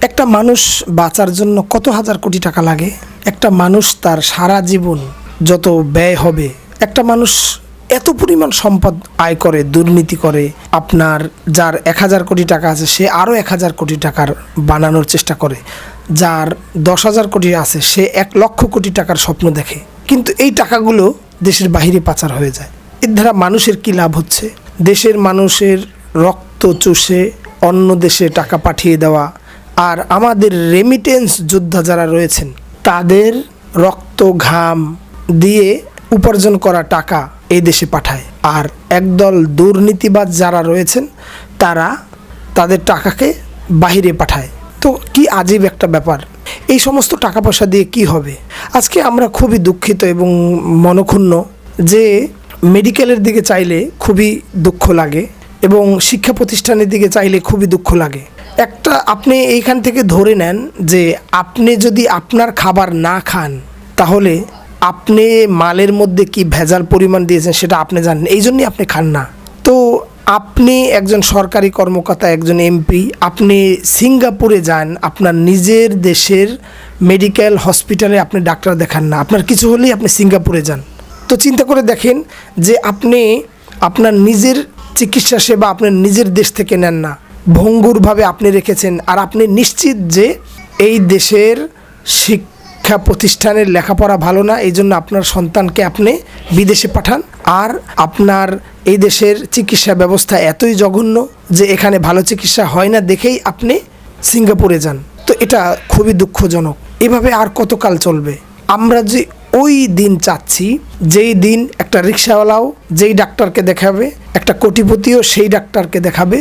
একটা মানুষ বাঁচার জন্য কত হাজার কোটি টাকা লাগে? একটা মানুষ তার সারা জীবন যত ব্যয় হবে, একটা মানুষ এত পরিমাণ সম্পদ আয় করে, দুর্নীতি করে, আপনার যার 1000 কোটি টাকা আছে সে আরও 1000 কোটি টাকার বানানোর চেষ্টা করে, যার 10,000 কোটি আছে সে 1,00,000 কোটি টাকার স্বপ্ন দেখে, কিন্তু এই টাকাগুলো দেশের বাহিরে পাচার হয়ে যায়। এর দ্বারা মানুষের কী লাভ হচ্ছে? দেশের মানুষের রক্ত চুষে অন্য দেশে টাকা পাঠিয়ে দেওয়া, আর আমাদের রেমিটেন্স যোদ্ধা যারা রয়েছেন তাদের রক্ত ঘাম দিয়ে উপার্জন করা টাকা এই দেশে পাঠায়, আর একদল দুর্নীতিবাজ যারা রয়েছেন তারা তাদের টাকাকে বাহিরে পাঠায়। তো কি আজীব একটা ব্যাপার। এই সমস্ত টাকা পয়সা দিয়ে কি হবে? আজকে আমরা খুবই দুঃখিত এবং মনক্ষুণ্ণ যে মেডিকেলের দিকে চাইলে খুবই দুঃখ লাগে এবং শিক্ষা প্রতিষ্ঠানের দিকে চাইলে খুবই দুঃখ লাগে। একটা আপনি এইখান থেকে ধরে নেন যে আপনি যদি আপনার খাবার না খান তাহলে আপনি মালের মধ্যে কি ভেজাল পরিমাণ দিয়েছেন সেটা আপনি জানেন, এই জন্যই আপনি খান না। তো আপনি একজন সরকারি কর্মকর্তা, একজন এমপি, আপনি সিঙ্গাপুরে যান, আপনার নিজের দেশের মেডিকেল হসপিটালে আপনি ডাক্তার দেখান না, আপনার কিছু হলেই আপনি সিঙ্গাপুরে যান। তো চিন্তা করে দেখেন যে আপনি আপনার নিজের চিকিৎসা সেবা আপনার নিজের দেশ থেকে নেন না, ভঙ্গুরভাবে আপনি রেখেছেন, আর আপনি নিশ্চিত যে এই দেশের শিক্ষা প্রতিষ্ঠানের লেখাপড়া ভালো না, এই জন্য আপনার সন্তানকে আপনি বিদেশে পাঠান, আর আপনার এই দেশের চিকিৎসা ব্যবস্থা এতই জঘন্য যে এখানে ভালো চিকিৎসা হয় না দেখেই আপনি সিঙ্গাপুরে যান। তো এটা খুবই দুঃখজনক। এভাবে আর কতকাল চলবে? আমরা যে ওই দিন চাচ্ছি যেই দিন একটা রিক্সাওয়ালাও যেই ডাক্তারকে দেখাবে, একটা কোটিপতিও সেই ডাক্তারকে দেখাবে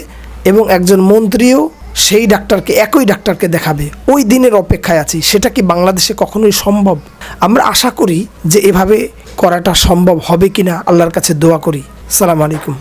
এবং একজন মন্ত্রীও সেই ডাক্তারকে, একই ডাক্তারকে দেখাবে, ওই দিনের অপেক্ষায় আছি। সেটা কি বাংলাদেশে কখনোই সম্ভব? আমরা আশা করি যে এভাবে করাটা সম্ভব হবে কিনা, আল্লাহর কাছে দোয়া করি। আসসালামু আলাইকুম।